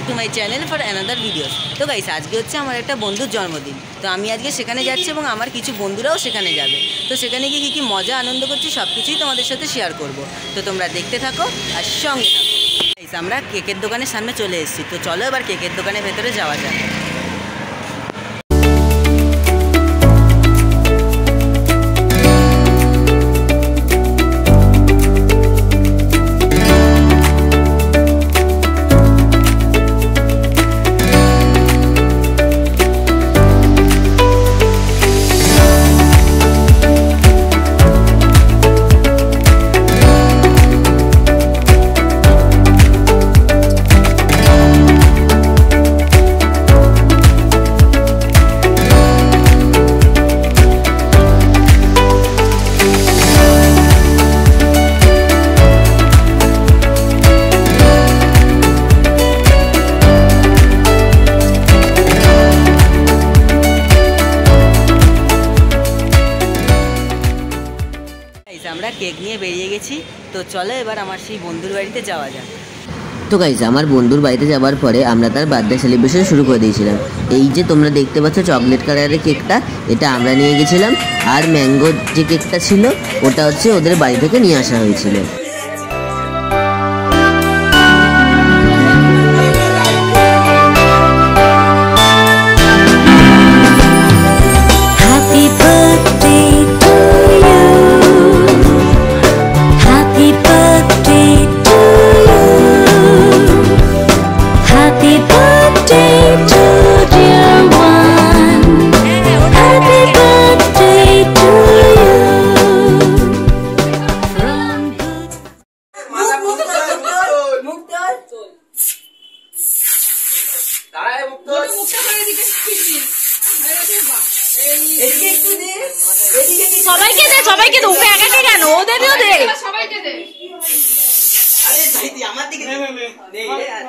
To my channel for another videos. তো guys, আজকে হচ্ছে আমার একটা বন্ধুর জন্মদিন। তো আমি আজকে সেখানে যাচ্ছি এবং আমার কিছু বন্ধুরাও সেখানে যাবে। তো সেখানে গিয়ে কী মজা আনন্দ করছি সব কিছুই তোমাদের সাথে শেয়ার করব। তো তোমরা দেখতে থাকো আর সঙ্গে থাকো। গাইস, আমরা কেকের দোকানের সামনে চলে এসেছি। তো চলো এবার কেকের দোকানের ভেতরে যাওয়া যাক। আমরা কেক নিয়ে বেরিয়ে গেছি। তো চলো এবার আমার সেই বন্ধুর বাড়িতে যাওয়া যাক। তো গাইস, আমার বন্ধুর বাড়িতে যাওয়ার পরে আমরা তার বার্থডে সেলিব্রেশন শুরু করে দিয়েছিলাম। এই যে তোমরা দেখতে পাচ্ছ চকলেট কালারের কেকটা, এটা আমরা নিয়ে গেছিলাম। আর ম্যাঙ্গো যে কেকটা ছিল ওটা হচ্ছে ওদের বাড়ি থেকে নিয়ে আসা হয়েছিল। সবাইকে দে, সবাইকে দে, ওকে একাকে কেন? ওদেরও দে, সবাইকে দে। আরে ভাই তুই আমার দিকে দে দে यार।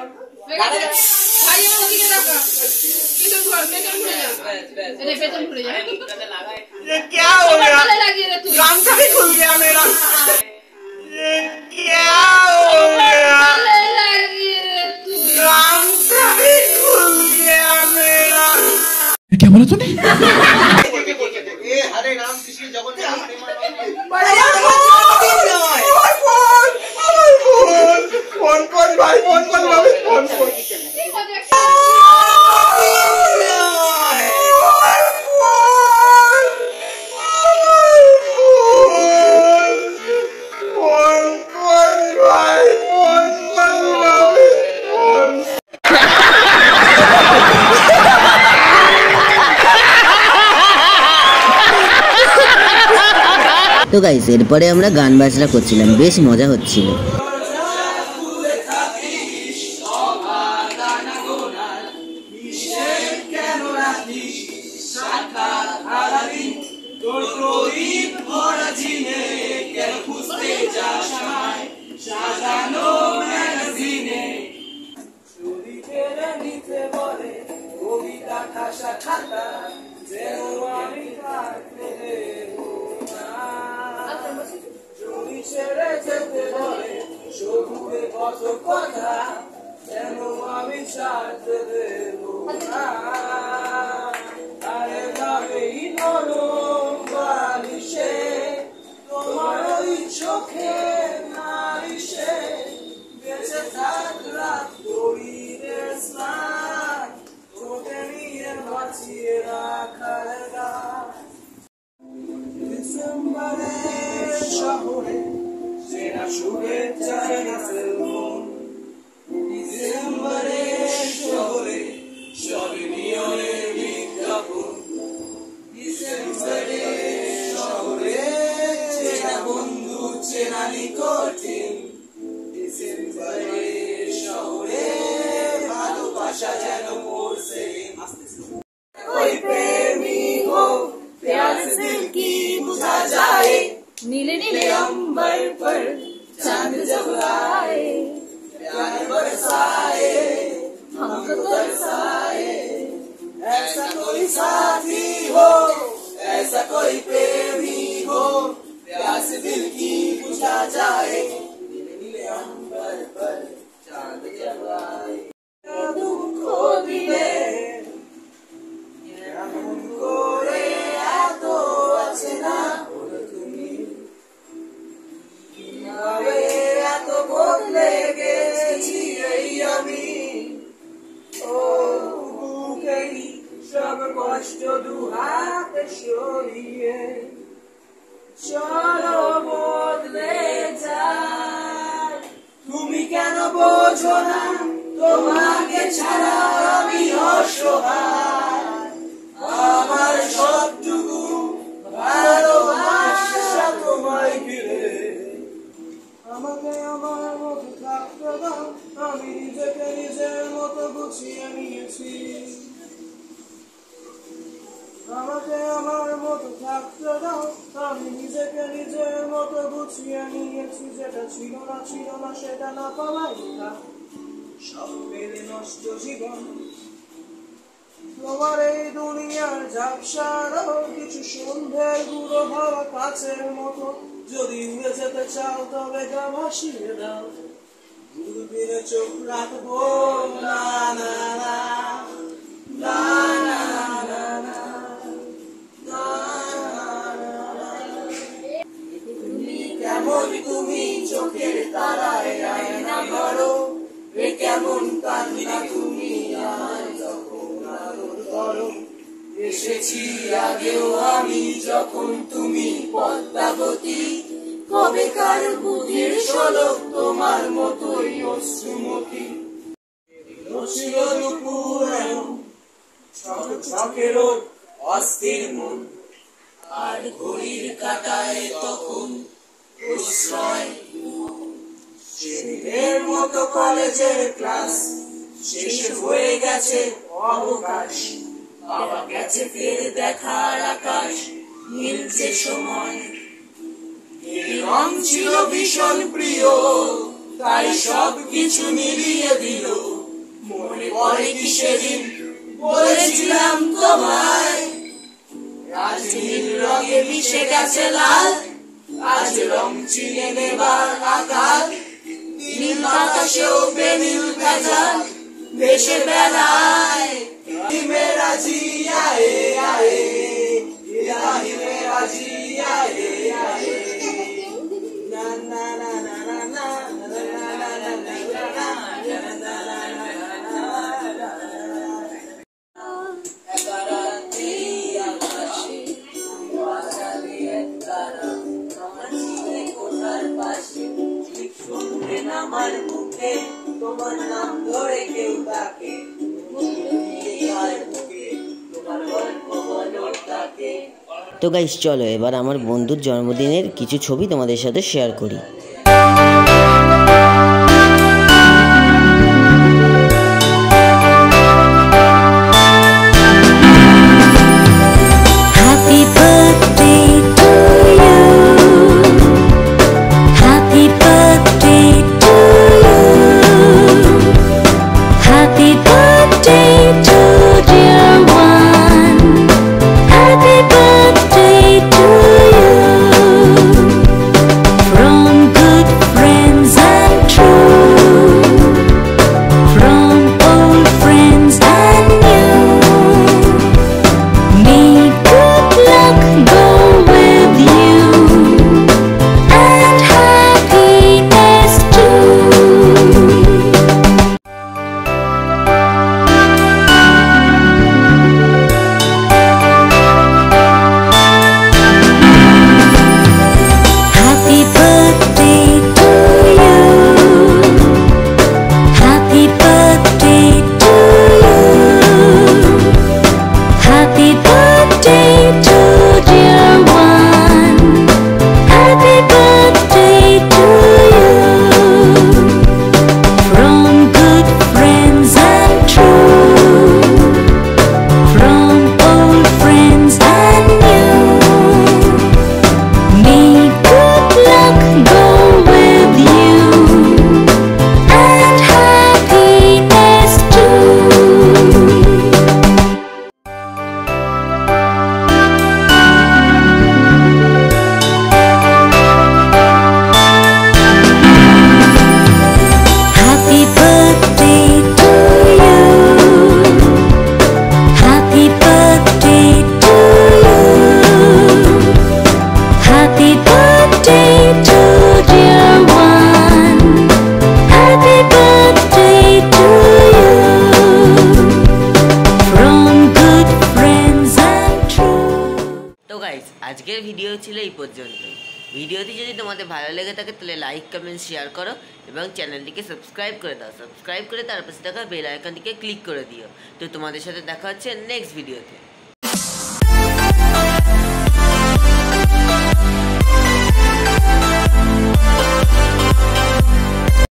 ভাই আমার দিকে তাকা। পেছন ঘুরে, পেছন ঘুরে যা। এনে পেছন ঘুরে যা। ये क्या हो गया? गामछा भी खुल गया मेरा। ये क्या हो गया? गामछा भी खुल गया मेरा। क्या बोला तूने? ये हरे राम कृष्ण जगन्नाथ फोन भाई फोन তো গাইস, এরপরে আমরা গান বাজনা করছিলাম, বেশ মজা হচ্ছিল। नीले नीले अंबर पर चांद जब आए, प्यार बरसाए, हमको तरसाए। ऐसा कोई साथी हो, ऐसा कोई प्रेमी हो, प्यास दिल की बुझा जाए, नीले नीले अंबर पर चांद जब आए। সরিয়ে চলো বদলে যায়। তুমি কেন বোঝো না তোমাকে ছাড়া আমি অসহায়, আমার সবটুকু ভালোবাসা তোমায় ঘিরে। আমাকে আমার মতো থাকতে দাও, আমি নিজেকে নিজের মতো গুছিয়ে নিয়েছি। আমাকে আমার মতো থাকতে দাও, আমি নিজেকে নিজের মতো গুছিয়ে নিয়েছি। যেটা ছিল না সেটা না পাওয়াই না, সব পেলে নষ্ট জীবন। তোমার এই দুনিয়ার ঝাপসারও কিছু সন্ধ্যের গুঁড়ো হওয়া কাছের মতো। যদি উড়ে যেতে চাও তবে গা ভাসিয়ে দাও, দূরবীনে চোখ রাখবো না না না না না না না। তুমি কেমন তুমি চোখের তারায় আয়না করো, এ কেমন কান্না তুমি আমার যখন আদর করো। এসেছি আগেও আমি যখন তুমি পদ্মাবতী, কবেকার বুদ্ধির শোলক তোমার মতোই অশ্রুমতি। ছিল দুপুর ছকের অস্থির মন, আর ঘড়ির কাটায় তখন প্রশ্রয়। সেদিনের মতো কলেজের ক্লাস শেষ হয়ে গেছে, অবকাশ বাবা গেছে ফের দেখার আকাশ, মিলছে সময়। এই রং ছিল ভীষণ প্রিয়, তাই সব কিছু মিলিয়ে দিল। মনে পড়ে কি সেদিন বলেছিলাম তোমায়, আজ নীল রঙে মিশে গেছে লাল, আজ রং চিনে নেবার আকাল। নীল আকাশেও বেনীল ভেজাল ভেসে বেড়ায়। মেরা জিয়া এ আয়ে, ইলাহি মেরা জিয়া এ আয়ে। না না না না না না না না না না আমার মুখে তোমার নাম ধরে কেউ ডাকে, তোমার গল্প বলো তাকে। তো গাইস চলো এবার আমার বন্ধুর জন্মদিনের কিছু ছবি তোমাদের সাথে শেয়ার করি। From গাইস, আজকের ভিডিও ছিল এই পর্যন্তই। ভিডিওটি যদি তোমাদের ভালো লেগে থাকে তাহলে লাইক কমেন্ট শেয়ার করো এবং চ্যানেলটিকে সাবস্ক্রাইব করে দাও। সাবস্ক্রাইব করে তার পাশে থাকা বেল আইকনটিকে ক্লিক করে দিও। তো তোমাদের সাথে দেখা হচ্ছে নেক্সট ভিডিওতে।